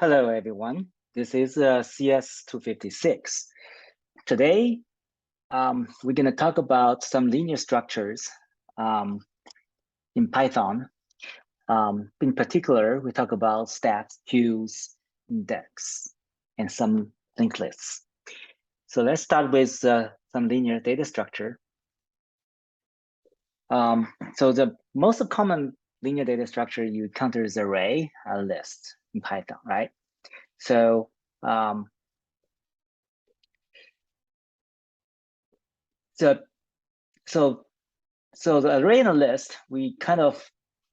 Hello, everyone. This is CIS256. Today, we're going to talk about some linear structures in Python. In particular, we talk about stats, queues, index, and some linked lists. So let's start with some linear data structure. So the most common linear data structure you encounter is array, a list in Python, right? So so the array and a list, we kind of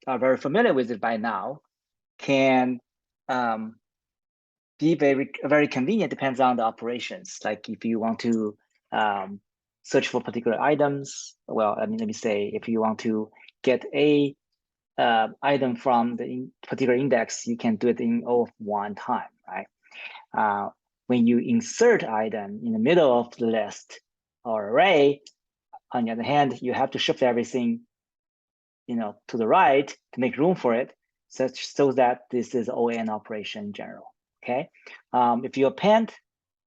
are very familiar with it by now, can be very convenient, depends on the operations. Like if you want to search for particular items, well, let me say, if you want to get a item from the particular index, you can do it in all of one time, right? When you insert item in the middle of the list or array, on the other hand, you have to shift everything, to the right to make room for it, so that this is ON operation in general. Okay, if you append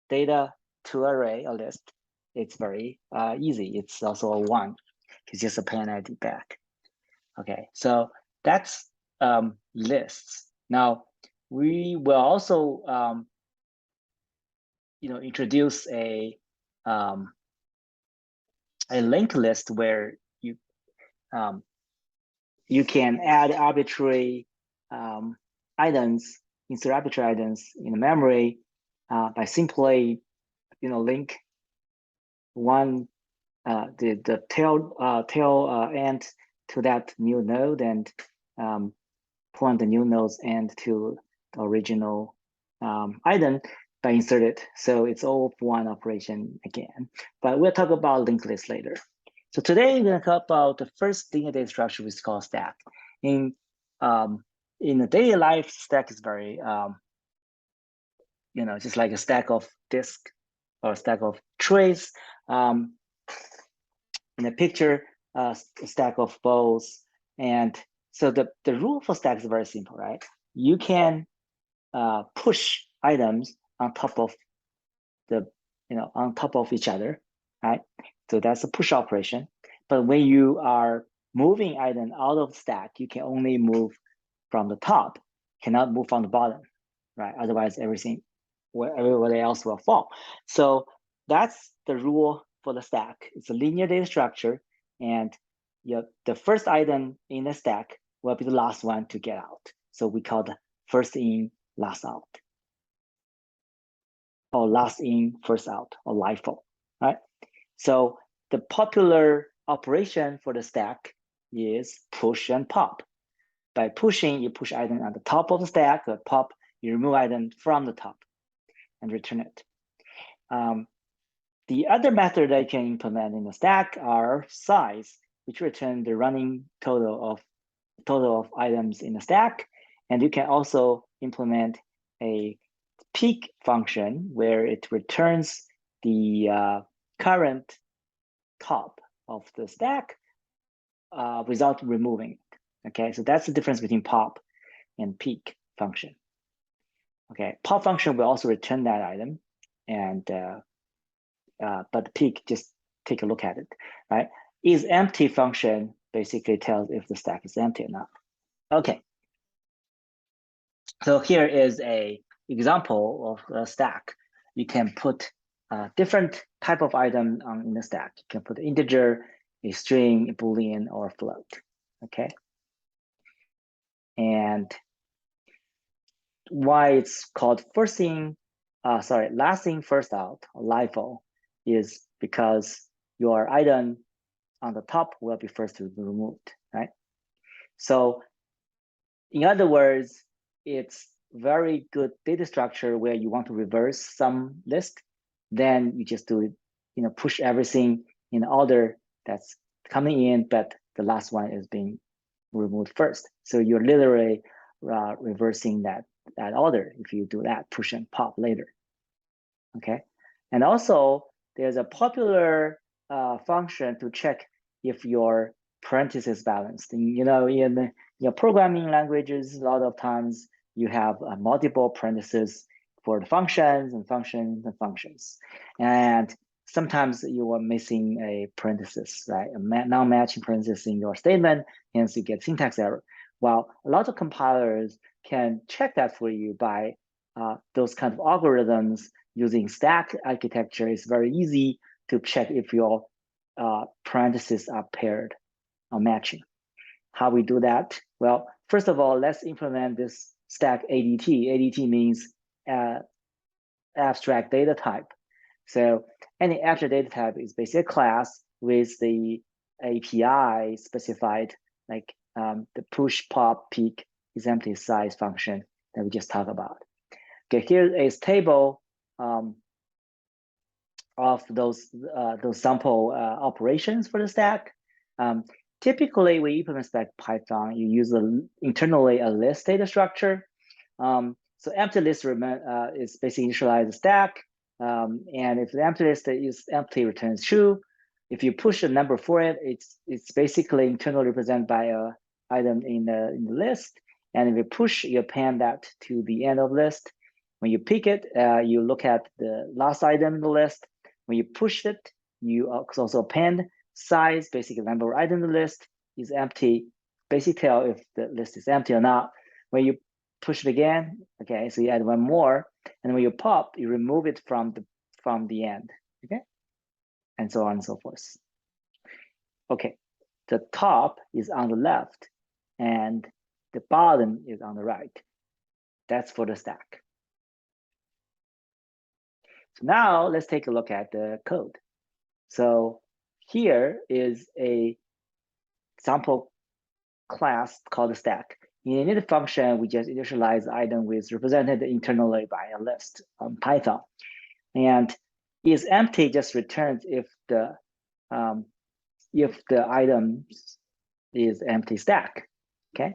data to array, a list, it's very easy. It's also a one. It's just append ID back. Okay, so that's lists. Now we will also introduce a linked list where you can add arbitrary items, insert arbitrary items in the memory by simply, link one the tail end to that new node and point the new node's end to the original item by insert it. So it's all one operation again. But we'll talk about linked list later. So today we're going to talk about the first linear data structure, which is called stack. In the daily life, stack is very just like a stack of disk or a stack of trays. In the picture, a stack of balls. And so the rule for stack is very simple, right? You can push items on top of each other, right? So that's a push operation. But when you are moving item out of the stack, you can only move from the top, cannot move from the bottom, right? Otherwise, everybody else will fall. So that's the rule for the stack. It's a linear data structure, and the first item in the stack will be the last one to get out. So we call the first in, last out, or last in, first out, or LIFO, right? So the popular operation for the stack is push and pop. By pushing, you push item on the top of the stack, or pop, you remove item from the top and return it. The other method that you can implement in the stack are size, which return the running total of items in the stack. And you can also implement a peak function where it returns the current top of the stack without removing it. Okay, so that's the difference between pop and peak function. Okay, pop function will also return that item, and but the peak, just take a look at it, right? Is empty function basically tells if the stack is empty or not. Okay, so here is a example of a stack. You can put different type of item in the stack. You can put integer, a string, a Boolean, or a float. Okay, and why it's called last in, first out, or LIFO, is because your item on the top will be first to be removed, right? So in other words, it's very good data structure where you want to reverse some list, then you just do it, push everything in order that's coming in, but the last one is being removed first. So you're literally reversing that order if you do that push and pop later. Okay, and also there's a popular function to check if your parenthesis balanced. In programming languages, a lot of times you have multiple parentheses for the functions and functions and functions. And sometimes you are missing a parenthesis, right? A non-matching parenthesis in your statement, hence you get syntax error. Well, a lot of compilers can check that for you by those kind of algorithms using stack architecture. It's very easy to check if your parentheses are paired or matching. How we do that? Well, first of all, let's implement this stack ADT. ADT means abstract data type. So any abstract data type is basically a class with the API specified, like the push, pop, peek is empty size function that we just talked about. Okay, here is table of those sample operations for the stack. Typically, we implement stack Python. You use internally a list data structure. So empty list is basically initialize the stack. And if the empty list is empty, returns true. If you push a number for it, it's basically internally represented by a item in the list. And if you push, you append that to the end of list. When you pick it, you look at the last item in the list. When you push it, you also append size, basically number of items in the list is empty. Basically tell if the list is empty or not. When you push it again, okay, so you add one more, and when you pop, you remove it from the end, okay, and so on and so forth. Okay, the top is on the left, and the bottom is on the right. That's for the stack. So now let's take a look at the code. So here is a sample class called the stack. In init function, we just initialize the item with represented internally by a list on Python. And is empty just returns if the item is empty stack, okay?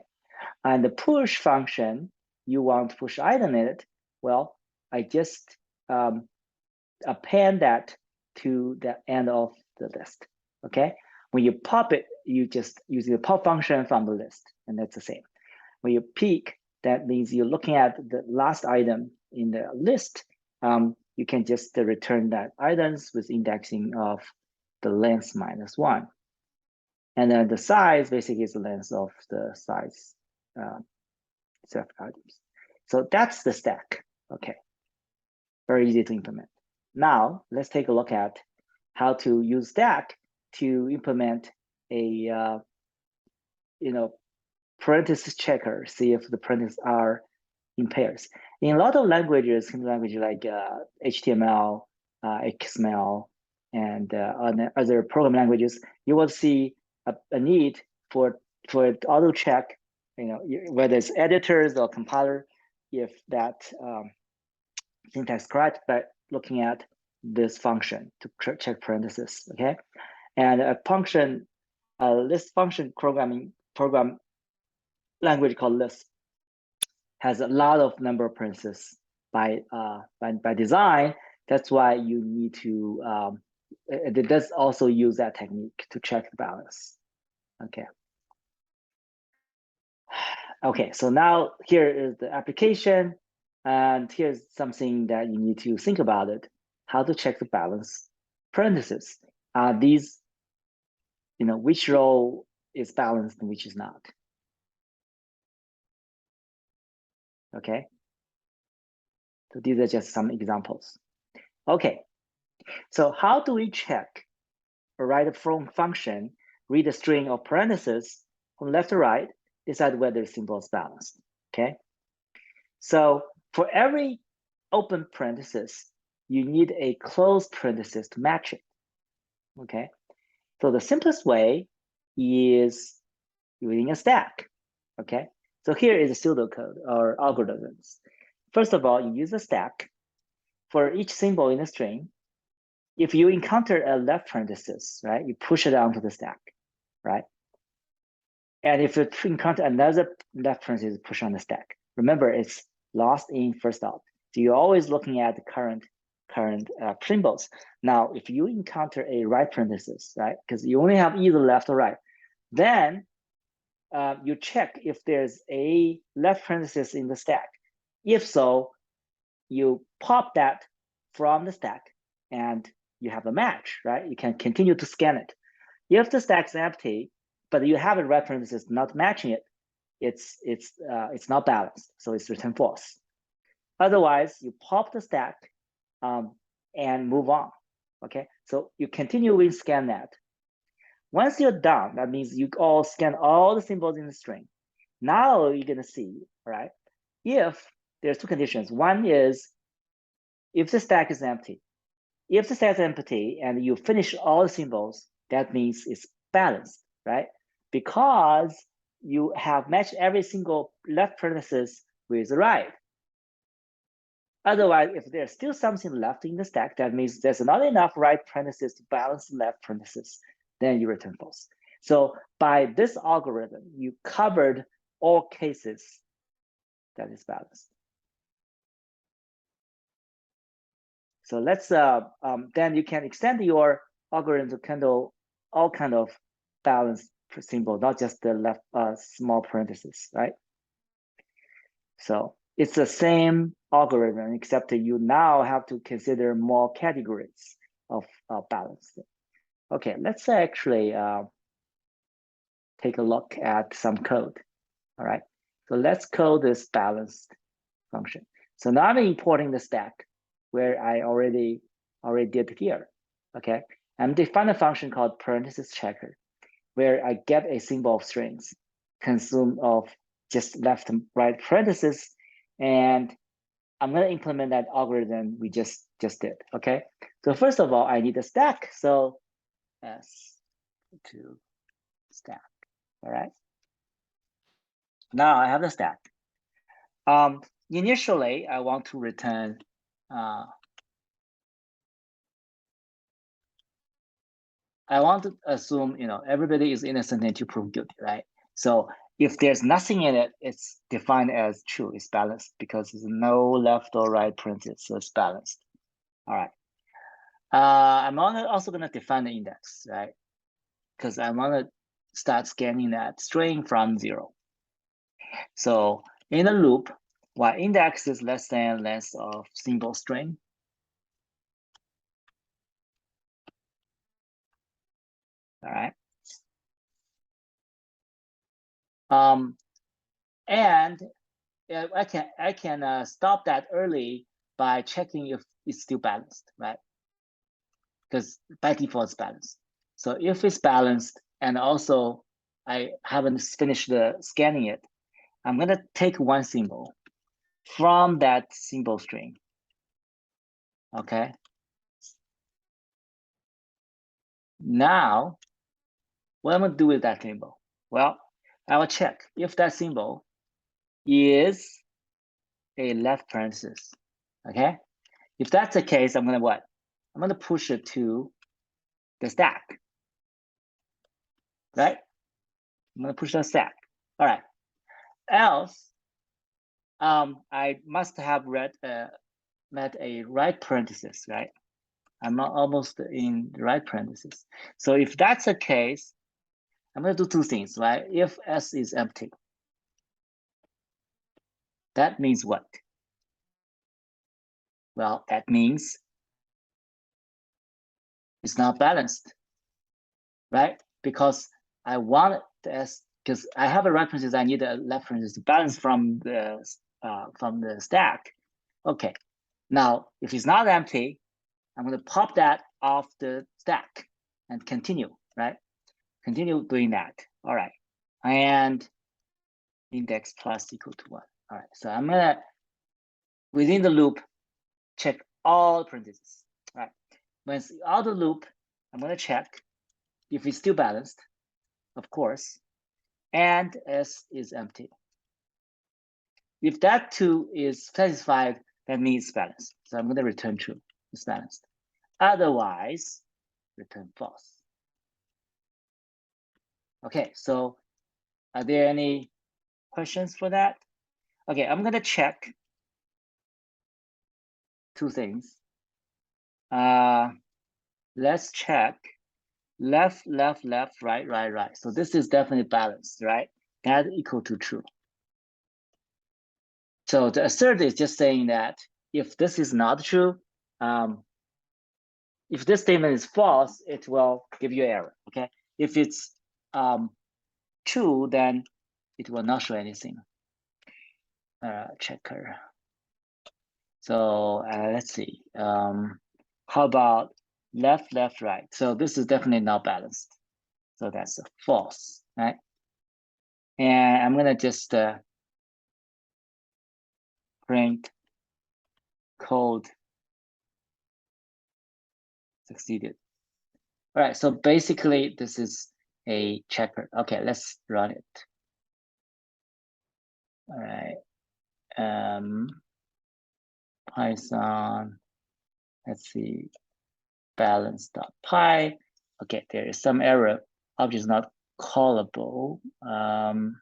And the push function, you want to push item in it, well, I just append that to the end of the list, okay? When you pop it, you just use the pop function from the list, and that's the same. When you peek, that means you're looking at the last item in the list. You can just return that items with indexing of the length -1. And then the size basically is the length of the size set items. So that's the stack, okay? Very easy to implement. Now, let's take a look at how to use stack to implement a parenthesis checker, see if the parentheses are in pairs. In a lot of languages, like HTML, XML, and other programming languages, you will see a need for auto check, whether it's editors or compiler, if that syntax correct, by looking at this function to check parentheses, okay? And a function, list function program language called Lisp has a lot of number of parentheses by design. That's why you need to, it does also use that technique to check the balance, okay? Okay, so now here is the application, and here's something that you need to think about it, how to check the balance parentheses. These, which row is balanced and which is not. Okay, so these are just some examples. Okay, so how do we check a write from function, read a string of parentheses from left to right, decide whether the symbol is balanced, okay? So for every open parenthesis, you need a closed parenthesis to match it, okay? So the simplest way is using a stack, okay? So here is a pseudocode or algorithms. First of all, you use a stack. For each symbol in a string, if you encounter a left parenthesis, right, you push it onto the stack, right? And if you encounter another left parenthesis, push on the stack. Remember, it's last in, first out. So you're always looking at the current symbols. Now, if you encounter a right parenthesis, right, because you only have either left or right, then you check if there's a left parenthesis in the stack. If so, you pop that from the stack and you have a match, right? You can continue to scan it. If the stack's empty, but you have a right parenthesis not matching it, it's not balanced, so it's return false. Otherwise, you pop the stack and move on. Okay, so you continue with scan that. Once you're done, that means you all scan all the symbols in the string. Now you're gonna see, right? If there's two conditions. One is if the stack is empty. If the stack is empty and you finish all the symbols, that means it's balanced, right? Because you have matched every single left parenthesis with the right. Otherwise, if there's still something left in the stack, that means there's not enough right parentheses to balance the left parentheses, then you return false. So by this algorithm, you covered all cases that is balanced. So let's then you can extend your algorithm to handle all kind of balanced symbol, not just the left small parentheses, right? So it's the same algorithm, except you now have to consider more categories of balance. Okay, let's actually take a look at some code. All right, so let's code this balanced function. So now I'm importing the stack where I already did here. Okay, I'm defining a function called parenthesis checker, where I get a symbol of strings consumed of just left and right parentheses, and I'm going to implement that algorithm we just did. Okay, so first of all, I need a stack. So S2 stack. All right. Now I have the stack. Initially, I want to return I want to assume, everybody is innocent until proven guilty, right? So if there's nothing in it, it's defined as true, it's balanced because there's no left or right printed, so it's balanced. All right. I'm also gonna define the index, right? Because I want to start scanning that string from 0. So in the loop, while index is less than length of symbol string, all right. And I can stop that early by checking if it's still balanced, right? Because by default it's balanced. So if it's balanced and also I haven't finished the scanning it, I'm gonna take one symbol from that symbol string. Okay. Now, what I'm gonna do with that symbol? Well, I will check if that symbol is a left parenthesis. Okay. If that's the case, I'm gonna what? I'm gonna push it to the stack, right? I'm gonna push the stack. All right. Else, I must have met a right parenthesis, right? I'm not almost in the right parenthesis. So if that's the case, I'm gonna do two things, right? If S is empty, that means what? Well, that means it's not balanced, right? Because I want the S, because I have a right parenthesis, I need a left parenthesis to balance from the stack. Okay, now if it's not empty, I'm going to pop that off the stack and continue, right? Continue doing that. All right. And index plus equal to 1. All right. So I'm going to, within the loop, check all parentheses. All right. When it's out of the loop, I'm going to check if it's still balanced, of course, and S is empty. If that too is satisfied, that means balanced. So I'm going to return true. It's balanced. Otherwise, return false. Okay, so are there any questions for that? Okay, I'm gonna check two things. Let's check left, left, left, right, right, right. So this is definitely balanced, right? that equal to true. So the assert is just saying that if this is not true, if this statement is false, it will give you error. Okay. If it's true, then it will not show anything. Checker. So let's see. How about left, left, right? So this is definitely not balanced. So that's a false, right? And I'm gonna just print code succeeded. All right, so basically this is a checker. Okay, let's run it. All right, Python, let's see, balance.py. Okay, there is some error. Object is not callable. 5,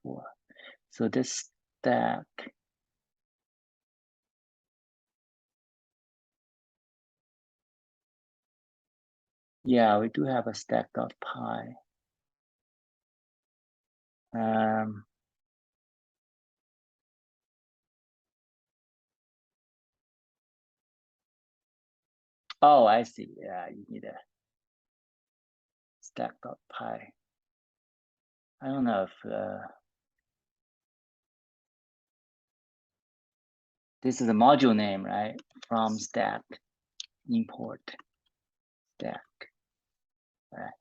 4. So this stack. Yeah, we do have a stack.py. Oh, I see. Yeah, you need a stack.py. I don't know if this is a module name, right? From stack, import stack. All right.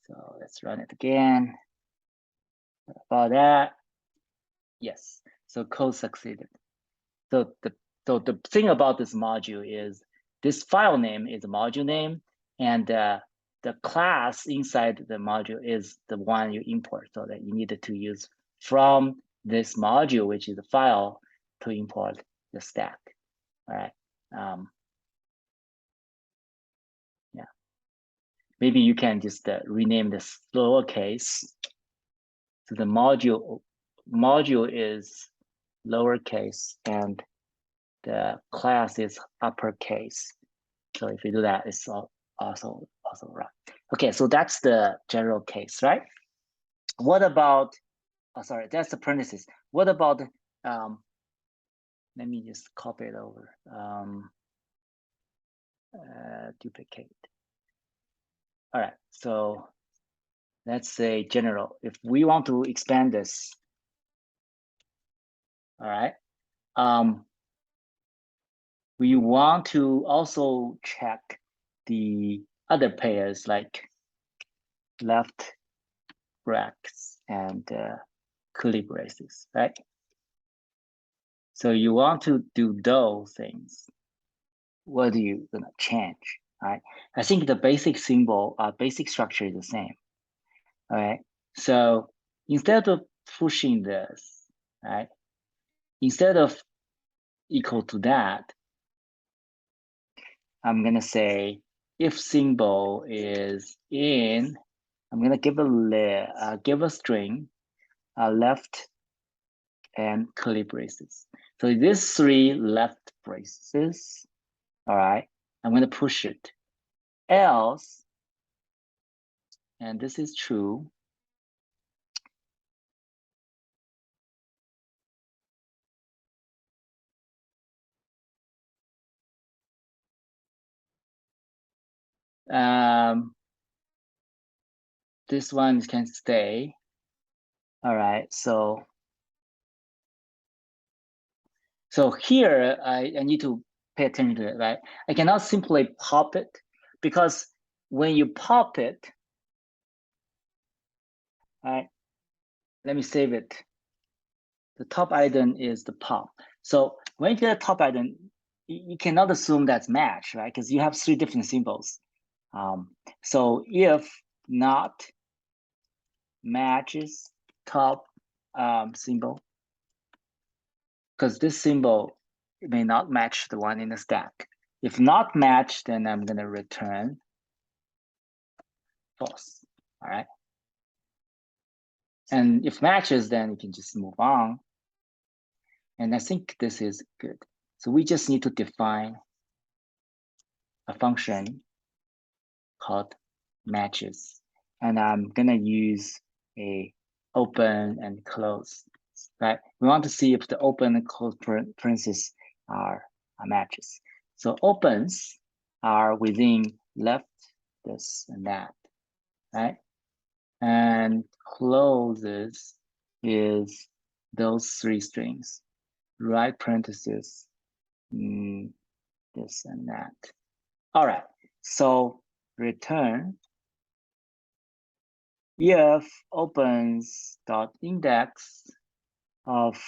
So let's run it again. About that, yes. So code succeeded. So the thing about this module is this file name is a module name, and the class inside the module is the one you import. So that you needed to use from this module, which is a file, to import the stack. All right. Yeah. Maybe you can just rename this lowercase. So the module is lowercase and the class is uppercase. So if you do that, it's also right. Okay, so that's the general case, right? What about, oh, sorry, that's the parentheses. What about, let me just copy it over. Duplicate. All right, so let's say general. If we want to expand this, all right, we want to also check the other pairs like left brackets and curly braces, right? So you want to do those things. What are you gonna change, right? I think the basic symbol, basic structure is the same, all right? So instead of pushing this, right? Instead of equal to that, I'm gonna say if symbol is in, I'm gonna give a string, left and curly braces. So these 3 left braces, all right, I'm gonna push it. Else, and this is true, this one can stay. All right, so here I need to pay attention to it, right? I cannot simply pop it because when you pop it, all right, let me save it. The top item is the pop. So when you get a top item, you cannot assume that's match, right? Because you have 3 different symbols. So if not matches top symbol, because this symbol may not match the one in the stack. If not matched, then I'm gonna return false, all right? And if matches, then you can just move on. And I think this is good. So we just need to define a function called matches. And I'm gonna use a open and close, right? We want to see if the open and close parentheses are matches. So opens are within left, this and that, right? And closes is those three strings, right parentheses, this and that. All right, so return if opens dot index of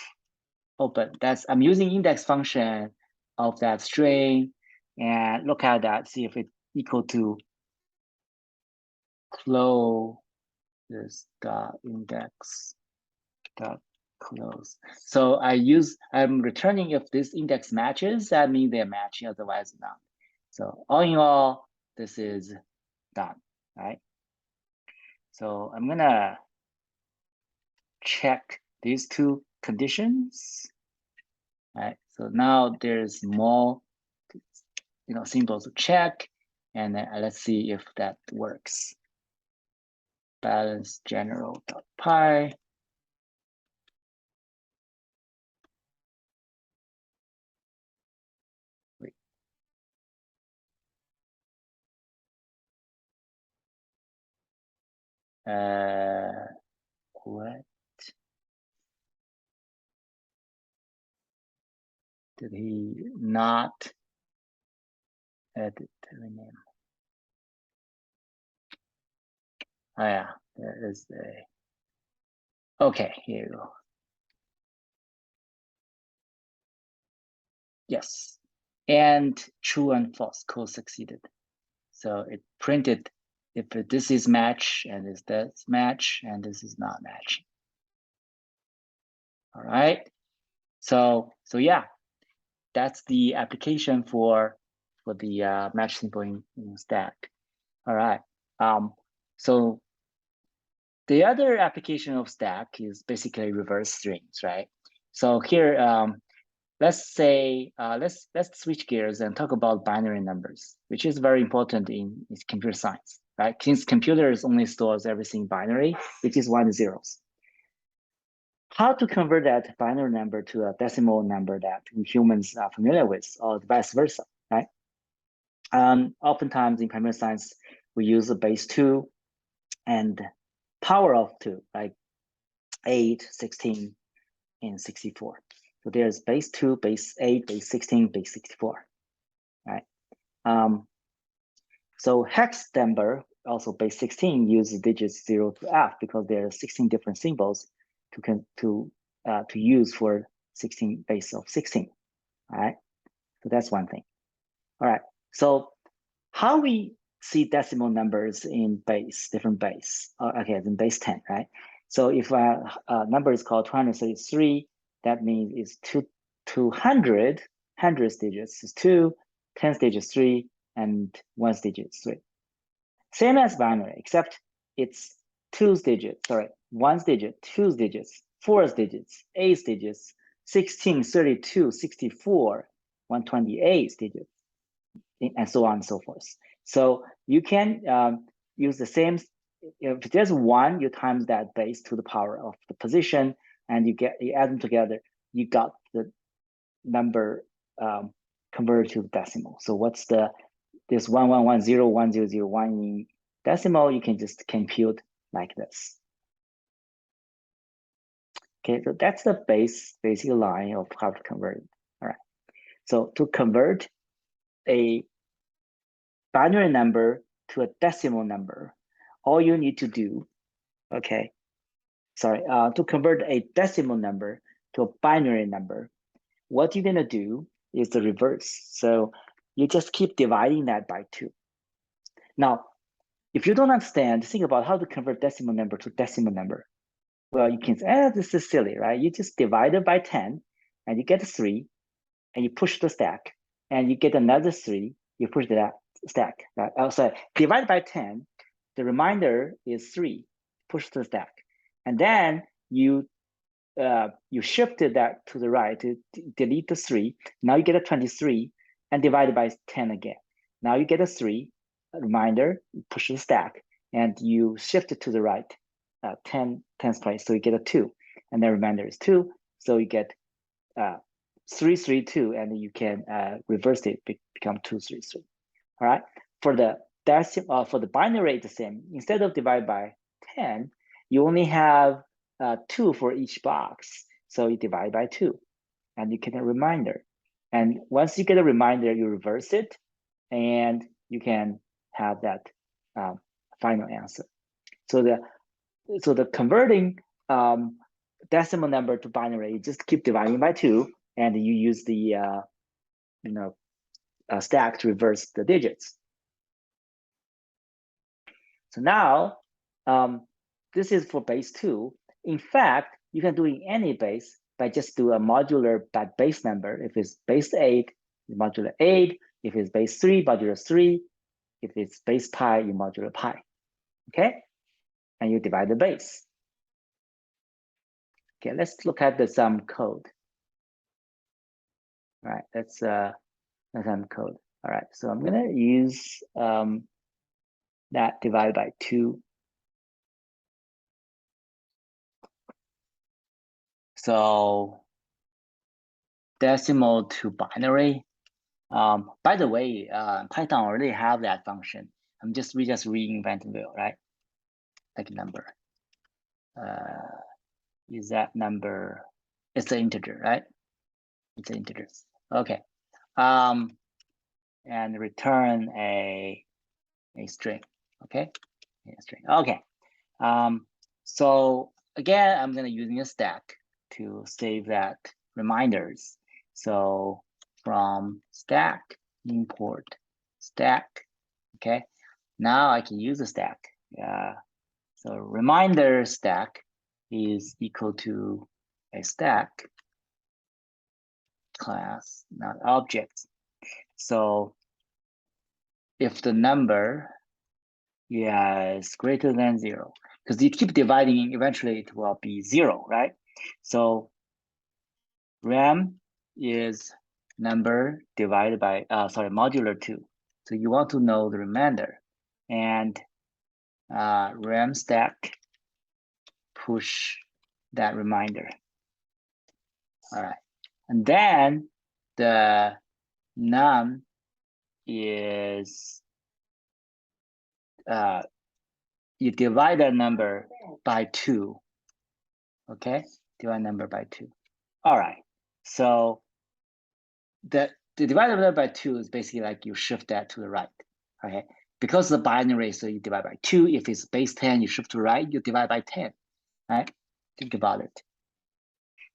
open. That's I'm using index function of that string and look at that, see if it's equal to close dot index dot close. So I'm returning if this index matches, that means they're matching, otherwise not. So all in all, this is done, right? So I'm gonna check these two conditions. Right. So now there's more, symbols to check, and then let's see if that works. Balance general.py. Wait. What? Did he not edit the name? Oh yeah, there is a. Okay, here you go. Yes, and true and false code succeeded. So it printed if this is match and this match and this is not matching. All right. So yeah, that's the application for the match symbol in stack. All right. So the other application of stack is basically reverse strings, right? So here, let's say let's switch gears and talk about binary numbers, which is very important in computer science, right? Since computers only stores everything binary, which is 1 and zeros. How to convert that binary number to a decimal number that humans are familiar with, or vice versa, right? Oftentimes in computer science, we use a base 2 and power of 2, like 8, 16, and 64. So there's base 2, base 8, base 16, base 64, right? So hex number, also base 16, uses digits 0 to F because there are 16 different symbols to use for 16 base of 16. All right, so that's one thing. All right, so how we see decimal numbers in base, different base. Okay, in base 10, right? So if a number is called 233, that means it's 200, hundreds digits is 2, 10th digit is 3, and 1st digit is 3. Same as binary, except it's 1's digit, 2's digits, 4's digits, 8's digits, 16, 32, 64, 128 digits, and so on and so forth. So you can use the same, if there's 1, you times that base to the power of the position, and you add them together, you got the number converted to decimal. So what's this 11101001 in decimal, you can just compute like this. Okay, so that's the basic line of how to convert it. All right. So to convert a binary number to a decimal number, all you need to do, to convert a decimal number to a binary number, what you're gonna do is the reverse. So you just keep dividing that by 2. Now, if you don't understand, think about how to convert decimal number to decimal number. Well, you can say, this is silly, right? You just divide it by 10 and you get 3 and you push the stack and you get another 3, you push that stack. Right? Oh, sorry, divide by 10, the remainder is 3, push the stack. And then you shifted that to the right to delete the 3. Now you get a 23 and divide it by 10 again. Now you get a 3, a reminder, push the stack. and you shift it to the right, 10th place, so you get a 2, and the remainder is 2, so you get 332, and you can reverse it, become 233. All right. For the for the binary, it's the same. Instead of divide by 10, you only have 2 for each box, so you divide by 2, and you get a reminder. And once you get a reminder, you reverse it, and you can have that final answer. So the converting decimal number to binary, you just keep dividing by 2, and you use the stack to reverse the digits. So now this is for base 2. In fact, you can do in any base by just do a modular by base number. If it's base 8, you modular 8. If it's base 3, modular 3. If it's base pi, you modular pi. Okay, and you divide the base. Okay, let's look at the sum code. All right, that's the sum code. All right, so I'm gonna use that divided by 2. So decimal to binary. By the way, Python already have that function. We just reinvented it, right? Like number. Is that number? It's an integer, right? It's an integer. Okay. And return a string. Okay. A string. Okay. So again, I'm gonna using a stack to save that reminders. So from stack import stack. Okay, now I can use a stack. So reminder stack is equal to a stack class, not objects. So if the number is greater than 0, because you keep dividing, eventually it will be 0, right? So rem is number divided by, modular 2. So you want to know the remainder. And rem stack push that reminder. All right. And then the num is, you divide that number by 2. Okay, divide number by 2. All right. So the divided number by 2 is basically like you shift that to the right. Okay, because the binary, so you divide by 2. If it's base 10, you shift to the right, you divide by 10. Right? Think about it.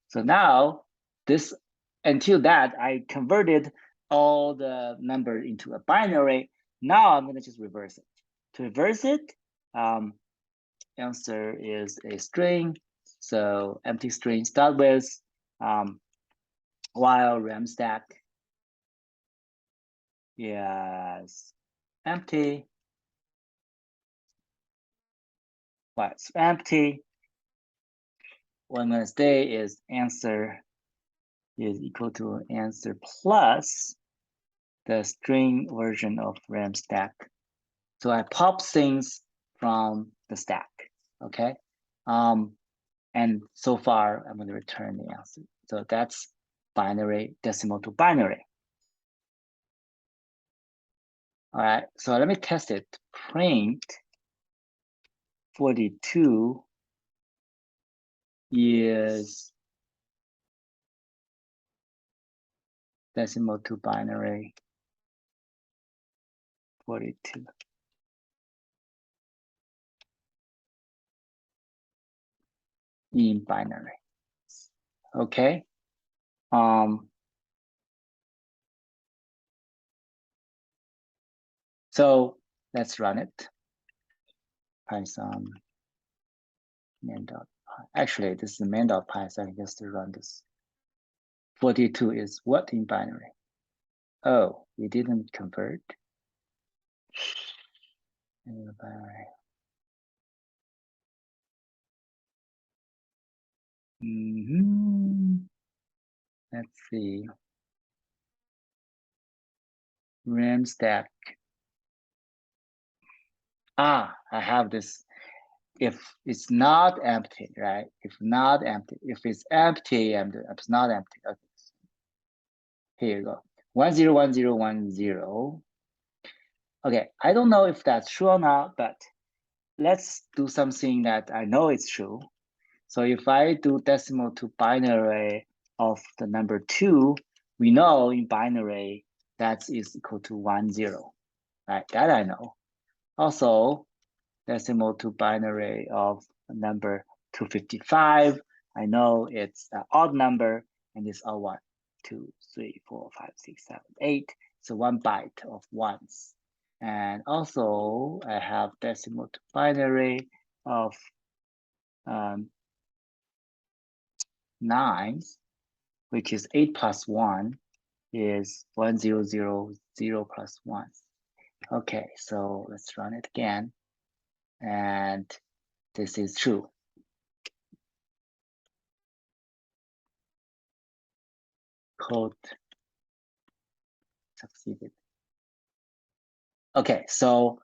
So now this, until that, I converted all the number into a binary. Now I'm going to just reverse it. To reverse it, answer is a string. So empty string start with while rem stack is empty. While it's empty, what I'm going to say is answer is equal to answer plus the string version of rem stack. So I pop things from the stack, okay? And so far, I'm going to return the answer. So that's binary, decimal to binary. All right, so let me test it. Print 42 is decimal to binary 42. In binary. Okay. So let's run it. Python main.py. Actually, this is main.py, so I can just run this. 42 is what in binary? Oh, we didn't convert. In binary. Let's see. Rem stack I have this. If it's not empty, right? If not empty, if it's empty and it's not empty. Okay. Here you go. 101010. Okay, I don't know if that's true or not, but let's do something that I know it's true. So if I do decimal to binary of the number 2, we know in binary that is equal to 10, right? That I know. Also, decimal to binary of number 255, I know it's an odd number and it's all 1, 2, 3, 4, 5, 6, 7, 8. So 1 byte of ones. And also I have decimal to binary of 9s, which is 8 plus 1 is 1000 plus 1. Okay, so let's run it again. And this is true. Code succeeded. Okay, so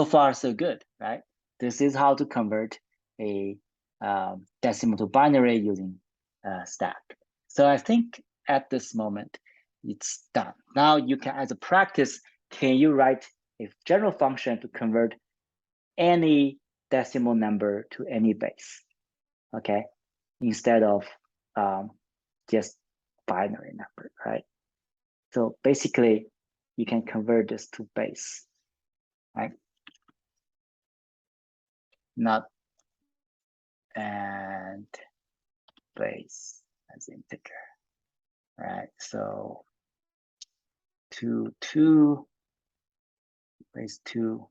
far so good, right? This is how to convert a decimal to binary using stack. So I think at this moment it's done. Now you can, as a practice, can you write a general function to convert any decimal number to any base? Okay, instead of just binary number, right? So basically, you can convert this to base, right? Not and base as integer, right? So 2 base 2.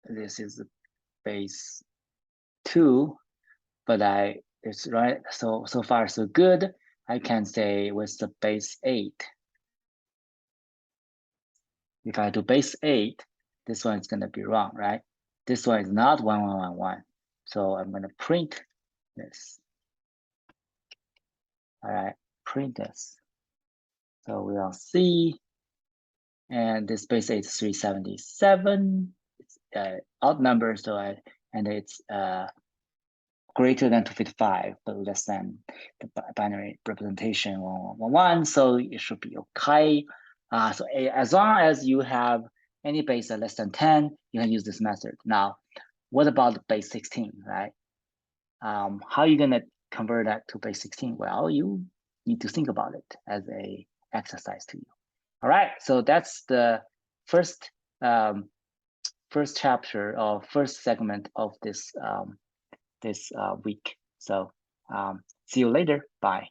This is the base 2, but it's right. So far so good. I can say with the base 8. If I do base 8, this one is gonna be wrong, right? This one is not 1111. So I'm gonna print this. All right, print this. So we'll see. And this base 8 is 377. It's odd number, so and it's greater than 255, but less than the binary representation 1111. So it should be okay. So as long as you have any base less than 10, you can use this method. Now, what about base 16, right? How are you gonna convert that to base 16? Well, you need to think about it as a exercise to you. All right, so that's the first first chapter or first segment of this this week. So see you later. Bye.